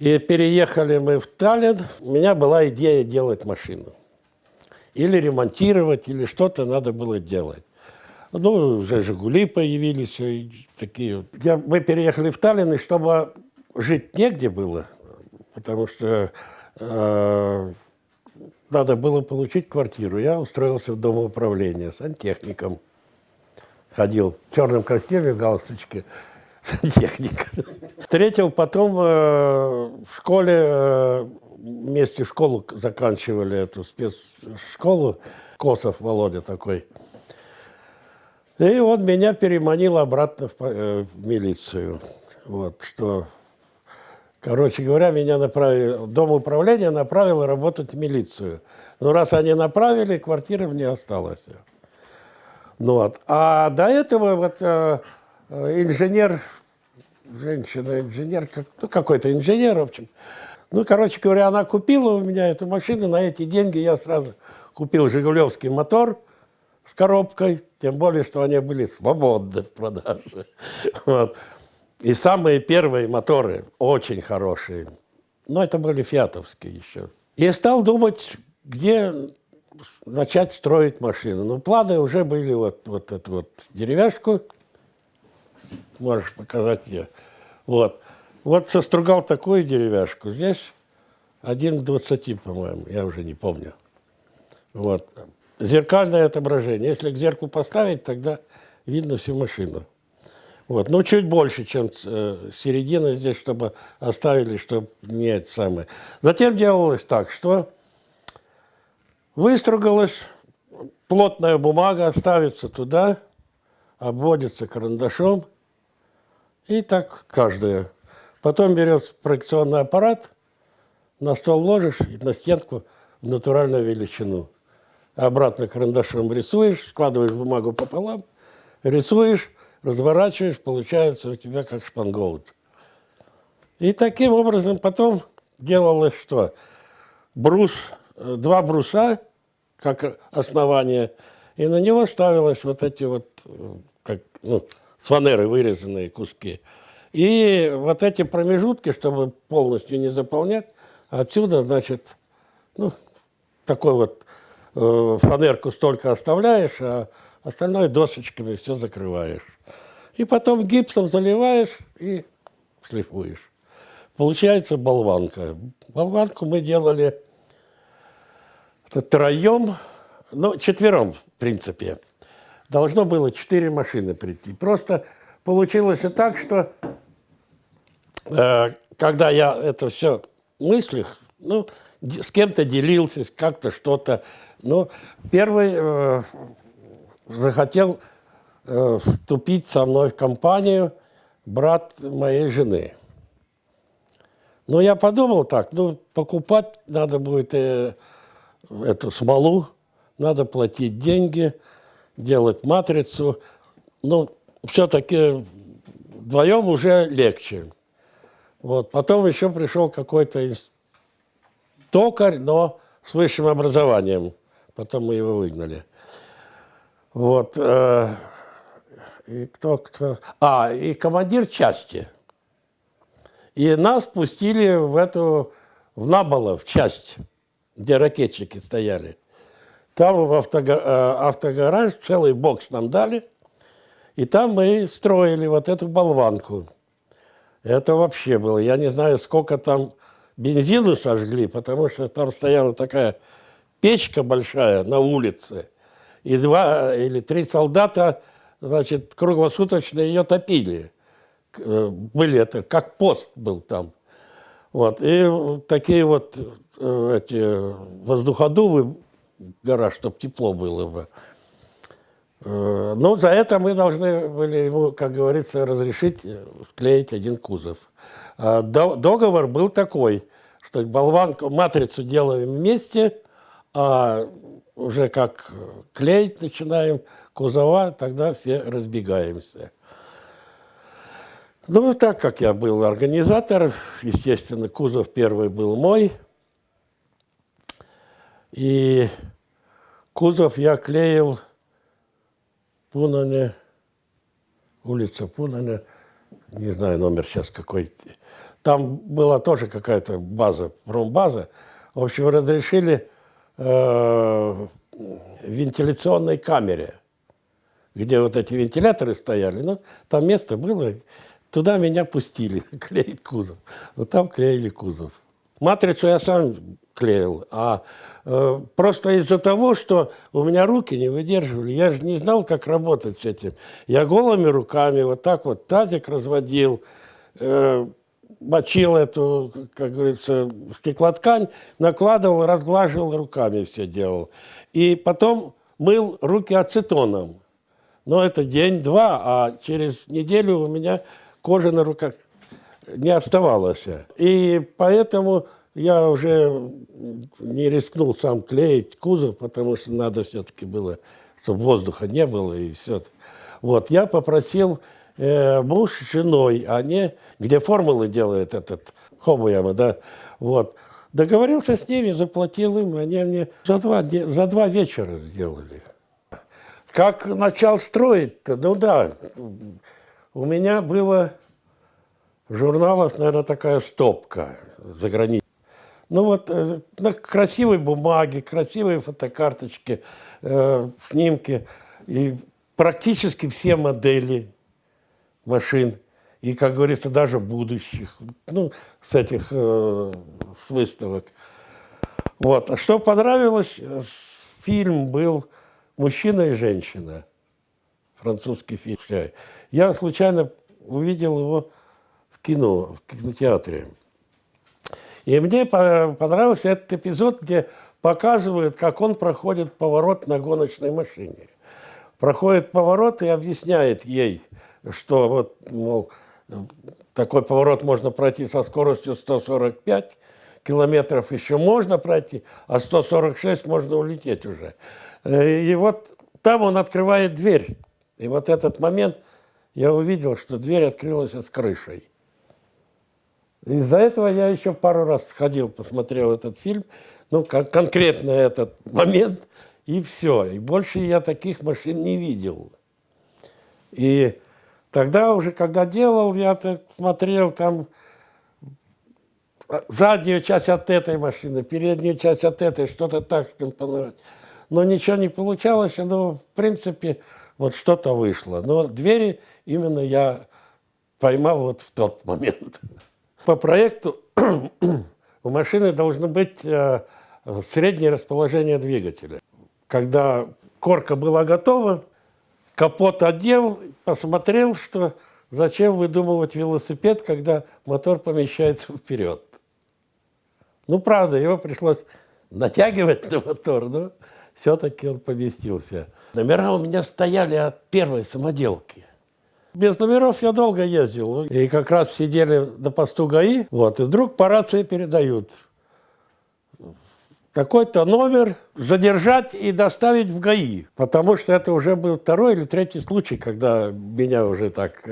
И переехали мы в Таллин. У меня была идея делать машину. Или ремонтировать, или что-то надо было делать. Ну, уже «Жигули» появились, и такие. Мы переехали в Таллин, и чтобы жить негде было, потому что надо было получить квартиру. Я устроился в домоуправление сантехником. Ходил в черном костюме, галстучке, сантехник. Встретил потом в школе, вместе школу заканчивали, эту спецшколу, Косов Володя такой. И он меня переманил обратно в милицию. Вот, что, короче говоря, меня направили, Дом управления направило работать в милицию. Но раз они направили, квартира мне осталась. Ну, вот. А до этого вот инженер, женщина-инженер, какой-то инженер, в общем. Ну, короче говоря, она купила у меня эту машину, на эти деньги я сразу купил «Жигулевский» мотор с коробкой, тем более, что они были свободны в продаже. Вот. И самые первые моторы очень хорошие. Но это были фиатовские еще. И стал думать, где начать строить машину. Ну, планы уже были вот эту вот деревяшку. Можешь показать ее. Вот. Вот состругал такую деревяшку. Здесь 1 к 20, по-моему, я уже не помню. Вот. Зеркальное отображение. Если к зеркалу поставить, тогда видно всю машину. Вот. Ну, чуть больше, чем середина здесь, чтобы оставили, чтобы не это самое. Затем делалось так, что выстругалась плотная бумага, ставится туда, обводится карандашом, и так каждая. Потом берешь проекционный аппарат, на стол ложишь и на стенку в натуральную величину. Обратно карандашом рисуешь, складываешь бумагу пополам, рисуешь, разворачиваешь, получается у тебя как шпангоут. И таким образом потом делалось что? Брус, 2 бруса, как основание, и на него ставилось вот эти вот, как, ну, с фанеры вырезанные куски. И вот эти промежутки, чтобы полностью не заполнять, отсюда, значит, ну, такой вот фанерку столько оставляешь, а остальное досочками все закрываешь. И потом гипсом заливаешь и шлифуешь. Получается болванка. Болванку мы делали троем, ну, 4, в принципе. Должно было 4 машины прийти. Просто получилось и так, что когда я это все в мыслях, ну, с кем-то делился, как-то что-то. Ну, первый захотел вступить со мной в компанию брат моей жены. Но я подумал так, ну, покупать надо будет эту смолу, надо платить деньги, делать матрицу. Ну, все-таки вдвоем уже легче. Вот. Потом еще пришел какой-то токарь, но с высшим образованием. Потом мы его выгнали. Вот. И кто? И командир части. И нас пустили в Наболо, в часть, где ракетчики стояли. Там в автогараж целый бокс нам дали. И там мы строили вот эту болванку. Это вообще было. Я не знаю, сколько там бензину сожгли, потому что там стояла такая печка большая на улице. И 2 или 3 солдата, значит, круглосуточно ее топили. Были это, как пост был там. Вот. И такие вот эти воздуходувы, гараж, чтобы тепло было бы. Но за это мы должны были ему, как говорится, разрешить склеить 1 кузов. Договор был такой, что болванку, матрицу делаем вместе, а уже как клеить начинаем кузова, тогда все разбегаемся. Ну, так как я был организатор, естественно, кузов первый был мой. И кузов я клеил Пунане, улица Пунане, не знаю номер сейчас какой, Там была тоже какая-то база, промбаза. В общем, разрешили в вентиляционной камере, где вот эти вентиляторы стояли. Ну, там место было, туда меня пустили клеить кузов. Вот там клеили кузов. Матрицу я сам клеил, а просто из-за того, что у меня руки не выдерживали, я же не знал, как работать с этим. Я голыми руками вот так вот тазик разводил, мочил эту, как говорится, стеклоткань, накладывал, разглаживал, руками все делал. И потом мыл руки ацетоном. Но это день-два, а через неделю у меня кожа на руках не оставалось. И поэтому я уже не рискнул сам клеить кузов, потому что надо все-таки было, чтобы воздуха не было и все. Вот, я попросил муж с женой, они, где формулы делает этот Хобуяма, да, вот, договорился с ними, заплатил им, они мне за два вечера сделали. Как начал строить-то? Ну да, у меня было журналов, наверное, такая стопка заграничная. Ну вот на красивой бумаге, красивые фотокарточки, снимки, и практически все модели машин, и, как говорится, даже будущих, ну, с этих с выставок. Вот. А что понравилось, фильм был «Мужчина и женщина», французский фильм. Я случайно увидел его в кино, в кинотеатре. И мне понравился этот эпизод, где показывают, как он проходит поворот на гоночной машине. Проходит поворот и объясняет ей, что вот, мол, такой поворот можно пройти со скоростью 145 километров, еще можно пройти, а 146 можно улететь уже. И вот там он открывает дверь. И вот этот момент я увидел, что дверь открылась с крышей. Из-за этого я еще пару раз сходил, посмотрел этот фильм, ну, конкретно этот момент, и все. И больше я таких машин не видел. И тогда уже, когда делал, я смотрел там заднюю часть от этой машины, переднюю часть от этой, что-то так скомпоновать. Но ничего не получалось, но, в принципе, вот что-то вышло. Но двери именно я поймал вот в тот момент. По проекту у машины должно быть среднее расположение двигателя. Когда корка была готова, капот одел, посмотрел, что зачем выдумывать велосипед, когда мотор помещается вперед. Ну, правда, его пришлось натягивать на мотор, но все-таки он поместился. Номера у меня стояли от первой самоделки. Без номеров я долго ездил. И как раз сидели на посту ГАИ, вот, и вдруг по рации передают. Какой-то номер задержать и доставить в ГАИ. Потому что это уже был второй или третий случай, когда меня уже так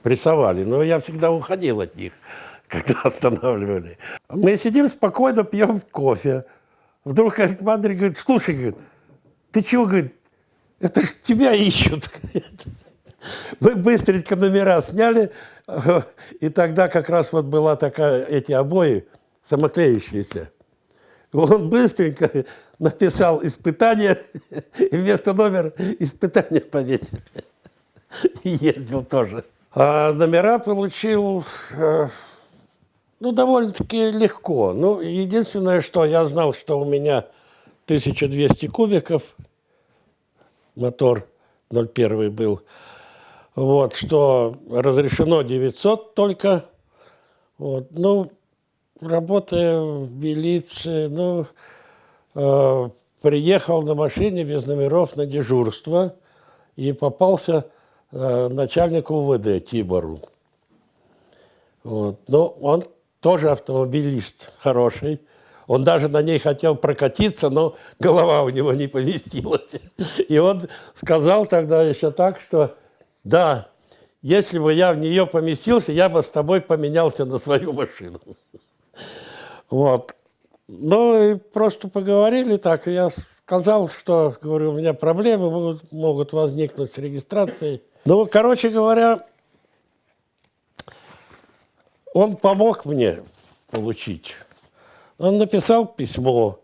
прессовали. Но я всегда уходил от них, когда останавливали. Мы сидим спокойно, пьем кофе. Вдруг командир говорит: слушай, говорит, ты чего, говорит, это ж тебя ищут. Мы быстренько номера сняли, и тогда как раз вот была такая, эти обои самоклеющиеся. Он быстренько написал испытание, и вместо номера испытание повесили. И ездил тоже. А номера получил, ну, довольно-таки легко. Ну, единственное, что я знал, что у меня 1200 кубиков, мотор 0,1 был, вот, что разрешено 900 только. Вот, ну, работая в милиции, ну, приехал на машине без номеров на дежурство и попался начальнику УВД Тибору. Вот, но он тоже автомобилист хороший. Он даже на ней хотел прокатиться, но голова у него не поместилась. И он сказал тогда еще так, что да, если бы я в нее поместился, я бы с тобой поменялся на свою машину. Вот. Ну и просто поговорили так. Я сказал, что, говорю, у меня проблемы могут возникнуть с регистрацией. Ну, короче говоря, он помог мне получить. Он написал письмо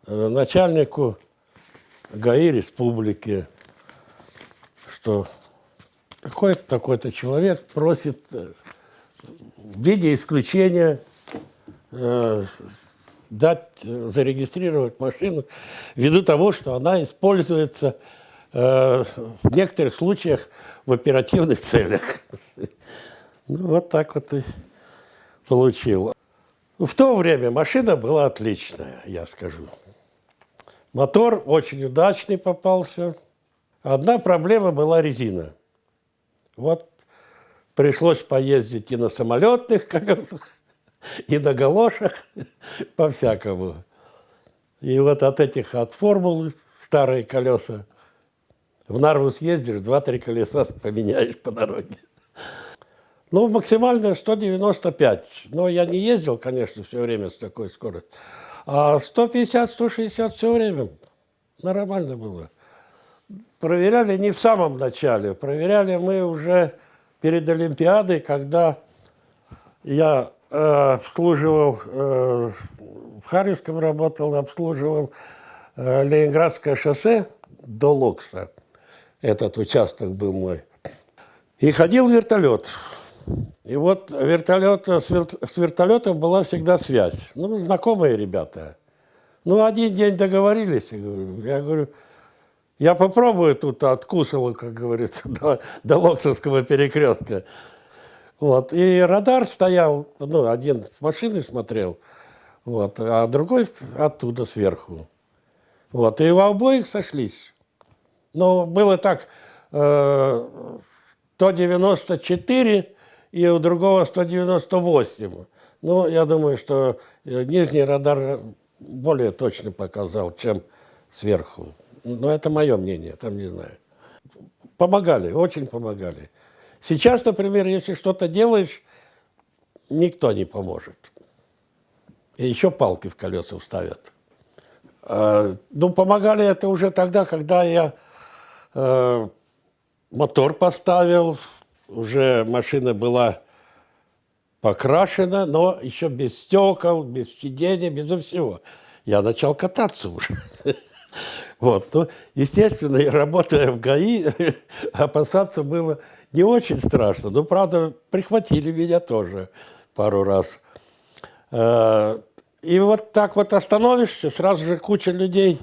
начальнику ГАИ республики, что какой-то такой-то человек просит в виде исключения зарегистрировать машину ввиду того, что она используется в некоторых случаях в оперативных целях. Ну, вот так вот и получил. В то время машина была отличная, я скажу. Мотор очень удачный попался. Одна проблема была резина. Вот пришлось поездить и на самолетных колесах, и на галошах, по-всякому. И вот от формулы старые колеса в Нарву съездишь, 2-3 колеса поменяешь по дороге. Ну, максимально 195. Но я не ездил, конечно, все время с такой скоростью. А 150-160 все время нормально было. Проверяли не в самом начале. Проверяли мы уже перед Олимпиадой, когда я обслуживал, в Харьковском работал, обслуживал Ленинградское шоссе до Локса. Этот участок был мой. И ходил вертолет. И вот с вертолетом была всегда связь. Ну, знакомые ребята. Ну, один день договорились. Я говорю, я попробую тут откусывал, как говорится, до Локсовского перекрестка. Вот. И радар стоял, ну, один с машины смотрел, вот, а другой оттуда сверху. Вот. И у обоих сошлись. Но было так, 194 и у другого 198. Ну, я думаю, что нижний радар более точно показал, чем сверху. Но это мое мнение, там не знаю. Помогали, очень помогали. Сейчас, например, если что-то делаешь, никто не поможет. И еще палки в колеса вставят. Ну, помогали это уже тогда, когда я мотор поставил, уже машина была покрашена, но еще без стекол, без сидения, без всего. Я начал кататься уже. Вот. Ну, естественно, работая в ГАИ, опасаться было не очень страшно. Но, правда, прихватили меня тоже пару раз. И вот так вот остановишься, сразу же куча людей.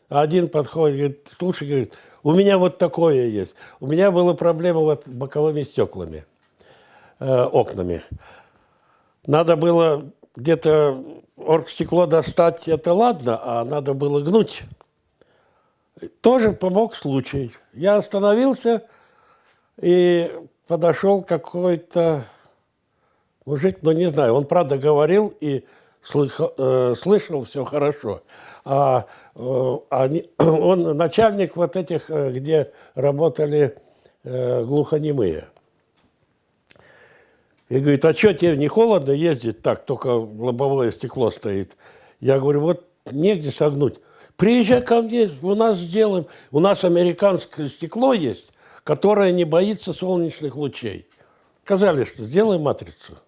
Один подходит, говорит, слушай, говорит, у меня вот такое есть. У меня была проблема вот с боковыми стеклами, окнами. Надо было где-то оргстекло достать, это ладно, а надо было гнуть. Тоже помог случай. Я остановился, и подошел какой-то мужик, ну не знаю, он правда говорил и слышал все хорошо. Он начальник вот этих, где работали глухонемые. И говорит, а что, тебе не холодно ездить так, только лобовое стекло стоит? Я говорю, вот негде согнуть. Приезжай ко мне, у нас сделаем. У нас американское стекло есть, которое не боится солнечных лучей. Сказали, что сделаем матрицу,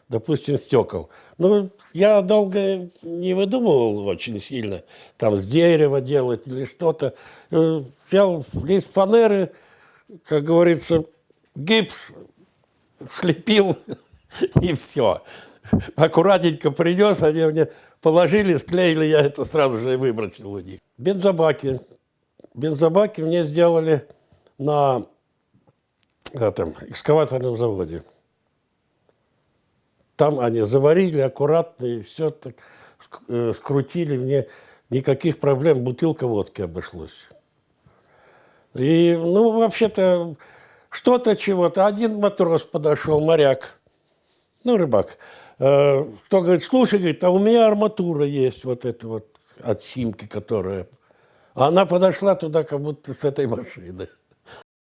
допустим, стекол. Но я долго не выдумывал очень сильно, там с дерева делать или что-то. Взял лист фанеры, как говорится, гипс, слепил, и все. Аккуратненько принес, они мне положили, склеили, я это сразу же и выбросил у них. Бензобаки. Бензобаки мне сделали на этом экскаваторном заводе. Там они заварили аккуратно, и все так скрутили. Мне никаких проблем, бутылка водки обошлось. И, ну, вообще-то, что-то чего-то. Один матрос подошел, моряк, ну, рыбак. Кто говорит, слушай, говорит, а у меня арматура есть, вот эта вот от Симки, которая... Она подошла туда, как будто с этой машины.